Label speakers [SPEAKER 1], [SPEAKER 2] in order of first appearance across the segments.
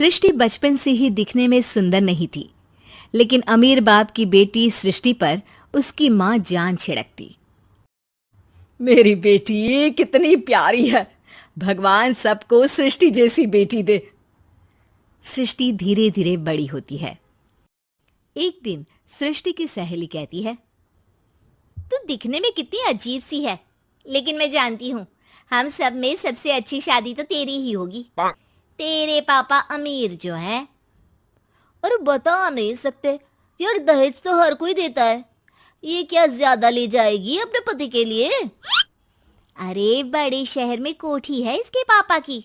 [SPEAKER 1] सृष्टि बचपन से ही दिखने में सुंदर नहीं थी, लेकिन अमीर बाप की बेटी सृष्टि पर उसकी माँ जान छिड़कती।
[SPEAKER 2] मेरी बेटी कितनी प्यारी है, भगवान सबको सृष्टि जैसी बेटी दे।
[SPEAKER 1] सृष्टि धीरे धीरे बड़ी होती है। एक दिन सृष्टि की सहेली कहती है,
[SPEAKER 3] तू दिखने में कितनी अजीब सी है, लेकिन मैं जानती हूँ हम सब में सबसे अच्छी शादी तो तेरी ही होगी। तेरे पापा अमीर जो है। और बता नहीं सकते यार, दहेज तो हर कोई देता है, ये क्या ज्यादा ले जाएगी अपने पति के लिए? अरे बड़े शहर में कोठी है इसके पापा की।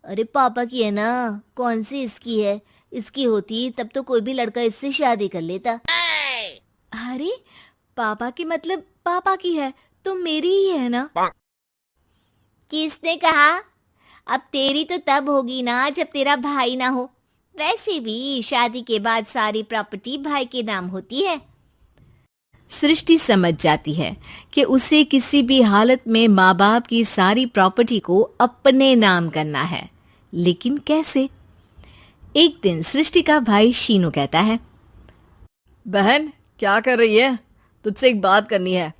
[SPEAKER 3] अरे पापा की है ना, कौन सी इसकी है? इसकी होती तब तो कोई भी लड़का इससे शादी कर लेता।
[SPEAKER 1] अरे पापा की मतलब पापा की है तो मेरी ही है ना?
[SPEAKER 3] किसने कहा? अब तेरी तो तब होगी ना जब तेरा भाई ना हो। वैसे भी शादी के बाद सारी प्रॉपर्टी भाई के नाम होती है।
[SPEAKER 1] सृष्टि समझ जाती है कि उसे किसी भी हालत में माँ बाप की सारी प्रॉपर्टी को अपने नाम करना है, लेकिन कैसे? एक दिन सृष्टि का भाई शीनू कहता है,
[SPEAKER 2] बहन क्या कर रही है? तुझसे एक बात करनी है।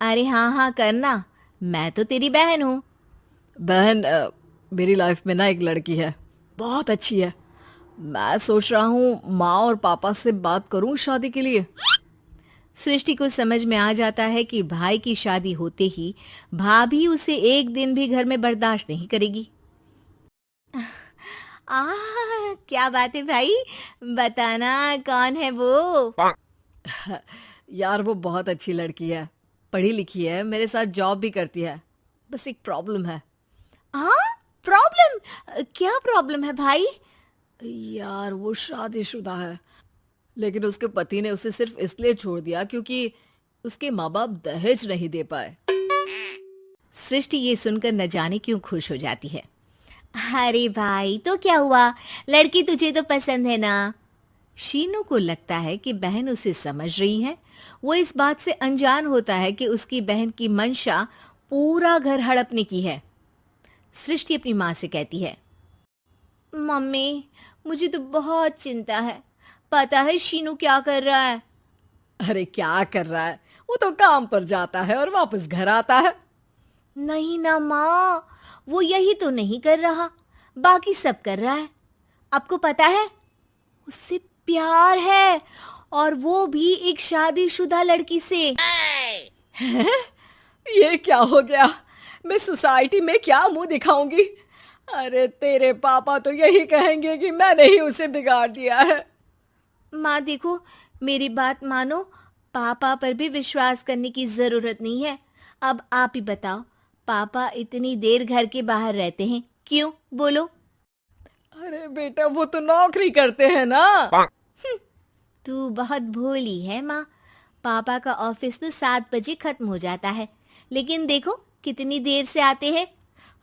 [SPEAKER 1] अरे हाँ हाँ करना, मैं तो तेरी बहन हूँ।
[SPEAKER 2] बहन मेरी लाइफ में ना एक लड़की है, बहुत अच्छी है। मैं सोच रहा हूँ माँ और पापा से बात करूँ शादी के लिए।
[SPEAKER 1] सृष्टि को समझ में आ जाता है कि भाई की शादी होते ही भाभी उसे एक दिन भी घर में बर्दाश्त नहीं करेगी। क्या बात है भाई, बताना कौन है वो?
[SPEAKER 2] यार वो बहुत अच्छी लड़की है, पढ़ी लिखी है, मेरे साथ जॉब भी करती है। बस एक प्रॉब्लम है।
[SPEAKER 1] हाँ प्रॉब्लम? क्या प्रॉब्लम है भाई?
[SPEAKER 2] यार वो शादीशुदा है, लेकिन उसके पति ने उसे सिर्फ इसलिए छोड़ दिया क्योंकि उसके माँ बाप दहेज नहीं दे पाए।
[SPEAKER 1] सृष्टि ये सुनकर न जाने क्यों खुश हो जाती है।
[SPEAKER 3] अरे भाई तो क्या हुआ, लड़की तुझे तो पसंद है ना?
[SPEAKER 1] शीनू को लगता है कि बहन उसे समझ रही है। वो इस बात से अनजान होता है कि उसकी बहन की मंशा पूरा घर हड़पने की है। सृष्टि अपनी माँ से कहती है,
[SPEAKER 3] मम्मी मुझे तो बहुत चिंता है। पता है शीनू क्या कर रहा है?
[SPEAKER 2] अरे क्या कर रहा है? वो तो काम पर जाता है और वापस घर आता है।
[SPEAKER 3] नहीं ना माँ, वो यही तो नहीं कर रहा, बाकी सब कर रहा है। आपको पता है उससे प्यार है, और वो भी एक शादीशुदा लड़की से।
[SPEAKER 2] हैं? ये क्या हो गया? मैं सोसाइटी में क्या मुंह दिखाऊंगी? अरे तेरे पापा तो यही कहेंगे कि मैंने ही उसे बिगाड़ दिया है।
[SPEAKER 3] माँ देखो, मेरी बात मानो, पापा पर भी विश्वास करने की जरूरत नहीं है। अब आप ही बताओ, पापा इतनी देर घर के बाहर रहते हैं क्यों? बोलो।
[SPEAKER 2] अरे बेटा वो तो नौकरी करते हैं ना।
[SPEAKER 3] तू बहुत भोली है माँ। पापा का ऑफिस तो 7 बजे खत्म हो जाता है, लेकिन देखो कितनी देर से आते हैं।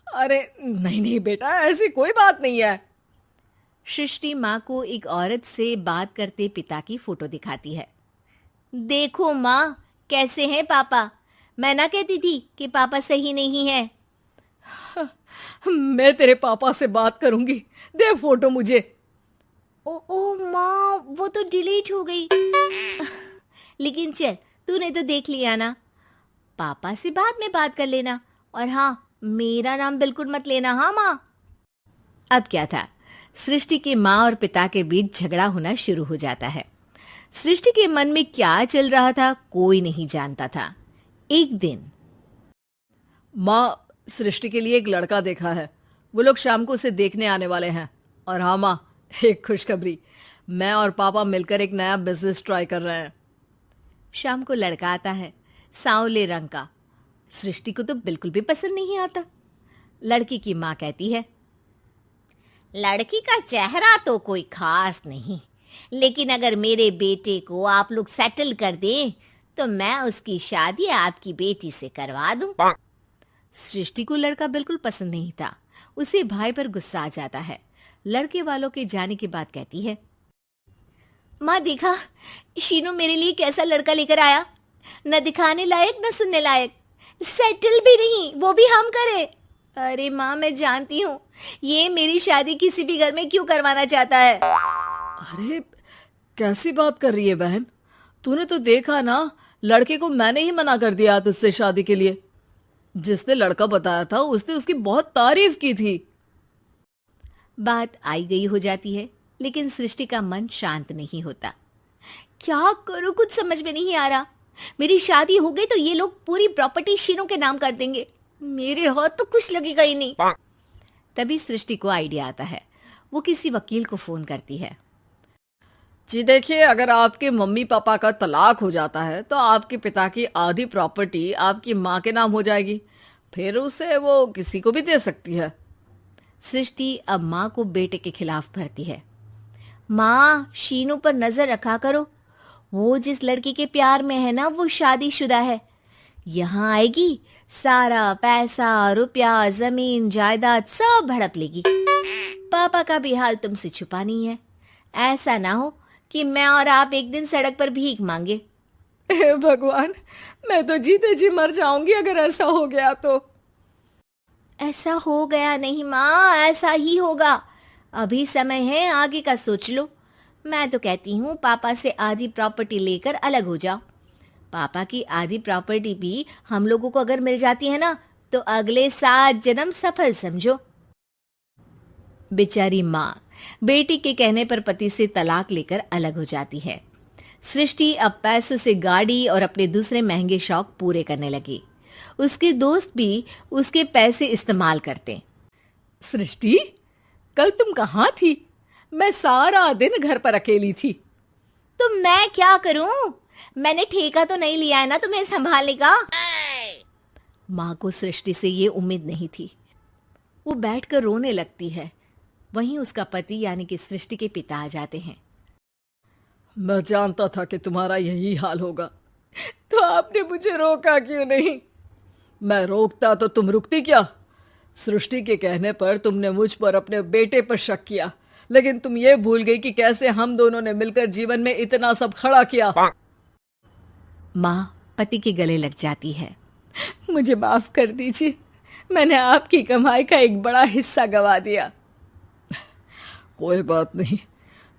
[SPEAKER 2] अरे नहीं नहीं बेटा, ऐसी कोई बात नहीं है।
[SPEAKER 1] सृष्टि माँ को एक औरत से बात करते पिता की फोटो दिखाती है।
[SPEAKER 3] देखो माँ कैसे हैं पापा। मैं ना कहती थी कि पापा सही नहीं है।
[SPEAKER 2] मैं तेरे पापा से बात करूंगी, दे फोटो मुझे।
[SPEAKER 3] ओ माँ, वो तो डिलीट हो गई। लेकिन चल, तूने तो देख लिया ना। पापा से बाद में बात कर लेना, और हाँ मेरा नाम बिल्कुल मत लेना। हाँ माँ।
[SPEAKER 1] अब क्या था, सृष्टि के माँ और पिता के बीच झगड़ा होना शुरू हो जाता है। सृष्टि के मन में क्या चल रहा था कोई नहीं जानता था। एक दिन,
[SPEAKER 2] माँ सृष्टि के लिए एक लड़का देखा है, वो लोग शाम को उसे देखने आने वाले हैं। और हाँ माँ, एक खुशखबरी, मैं और पापा मिलकर एक नया बिजनेस ट्राई कर रहे हैं।
[SPEAKER 1] शाम को लड़का आता है, सांवले रंग का। सृष्टि को तो बिल्कुल भी पसंद नहीं आता। लड़की की माँ कहती है,
[SPEAKER 3] लड़की का चेहरा तो कोई खास नहीं, लेकिन अगर मेरे बेटे को आप लोग सेटल कर दें तो मैं उसकी शादी आपकी बेटी से करवा दूं।
[SPEAKER 1] सृष्टि को लड़का बिल्कुल पसंद नहीं था। उसे भाई पर गुस्सा आ जाता है। लड़के वालों के जाने के बाद कहती है,
[SPEAKER 3] माँ देखा शीनू मेरे लिए कैसा लड़का लेकर आया, न दिखाने लायक न सुनने लायक, सेटल भी नहीं, वो भी हम करे। अरे माँ, मैं जानती हूँ ये मेरी शादी किसी भी घर में क्यों करवाना चाहता है।
[SPEAKER 2] अरे कैसी बात कर रही है बहन? तूने तो देखा ना, लड़के को मैंने ही मना कर दिया तुझसे शादी के लिए। जिसने लड़का बताया था उसने उसकी बहुत तारीफ की थी।
[SPEAKER 1] बात आई गई हो जाती है, लेकिन सृष्टि का मन शांत नहीं होता।
[SPEAKER 3] क्या करूँ, कुछ समझ में नहीं आ रहा। मेरी शादी हो गई तो ये लोग पूरी प्रॉपर्टी शीनू के नाम कर देंगे। मेरे हाथ तो कुछ लगेगा ही नहीं।
[SPEAKER 1] तभी सृष्टि को आइडिया आता है। वो किसी वकील को फोन करती है।
[SPEAKER 2] जी देखिए, अगर आपके मम्मी पापा का तलाक हो जाता है तो आपके पिता की आधी प्रॉपर्टी आपकी माँ के नाम हो जाएगी। फिर उसे वो किसी को भी दे सकती है।
[SPEAKER 1] सृष्टि अब माँ को बेटे के खिलाफ भरती है। माँ, शीनू पर नजर रखा करो। वो जिस लड़की के प्यार में है ना, वो शादीशुदा है। यहाँ आएगी, सारा पैसा, रुपया, जमीन, जायदाद सब हड़प लेगी। पापा का भी हाल तुमसे छुपा नहीं है। ऐसा ना हो कि मैं और आप एक दिन सड़क पर भीख मांगे।
[SPEAKER 2] हे भगवान, मैं तो जीते जी मर जाऊंगी अगर ऐसा हो गया तो।
[SPEAKER 3] ऐसा हो गया नहीं माँ, ऐसा ही होगा। अभी समय है, आगे का सोच लो। मैं तो कहती हूँ पापा से आधी प्रॉपर्टी लेकर अलग हो जाओ। पापा की आधी प्रॉपर्टी भी हम लोगों को अगर मिल जाती है ना, तो अगले 7 जन्म सफल समझो।
[SPEAKER 1] बेचारी माँ बेटी के कहने पर पति से तलाक लेकर अलग हो जाती है। सृष्टि अब पैसों से गाड़ी और अपने दूसरे महंगे शौक पूरे करने लगी। उसके दोस्त भी उसके पैसे इस्तेमाल करते।
[SPEAKER 2] सृष्टि, कल तुम कहाँ थी? मैं सारा दिन घर पर अकेली थी।
[SPEAKER 3] तो मैं क्या करूं? मैंने ठेका तो नहीं लिया है ना तुम्हें संभालने का।
[SPEAKER 1] माँ को सृष्टि से ये उम्मीद नहीं थी। वो बैठकर रोने लगती है। वहीं उसका पति यानी कि सृष्टि के पिता आ जाते हैं।
[SPEAKER 2] मैं जानता था कि तुम्हारा यही हाल होगा, तो आपने मुझे रोका क्यों नहीं? मैं रोकता तो तुम रुकती क्या? सृष्टि के कहने पर तुमने मुझ पर अपने बेटे पर शक किया, लेकिन तुम ये भूल गई कि कैसे हम दोनों ने मिलकर जीवन में इतना सब खड़ा किया।
[SPEAKER 1] माँ पति के गले लग जाती है।
[SPEAKER 2] मुझे माफ कर दीजिए, मैंने आपकी कमाई का एक बड़ा हिस्सा गवा दिया। कोई बात नहीं,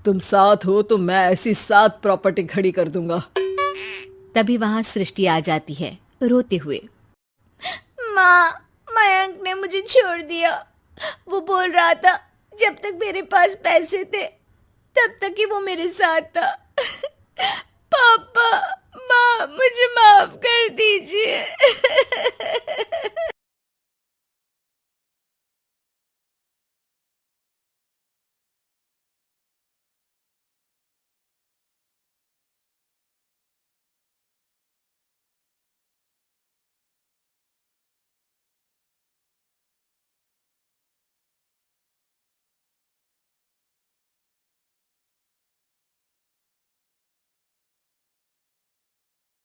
[SPEAKER 2] तुम साथ हो तो मैं ऐसी 7 प्रॉपर्टी खड़ी कर दूंगा।
[SPEAKER 1] तभी वहां सृष्टि आ जाती है रोते हुए।
[SPEAKER 3] माँ, मयंक ने मुझे छोड़ दिया। वो बोल रहा था जब तक मेरे पास पैसे थे तब तक ही वो मेरे साथ था। पापा, माँ, मुझे माफ कर दीजिए।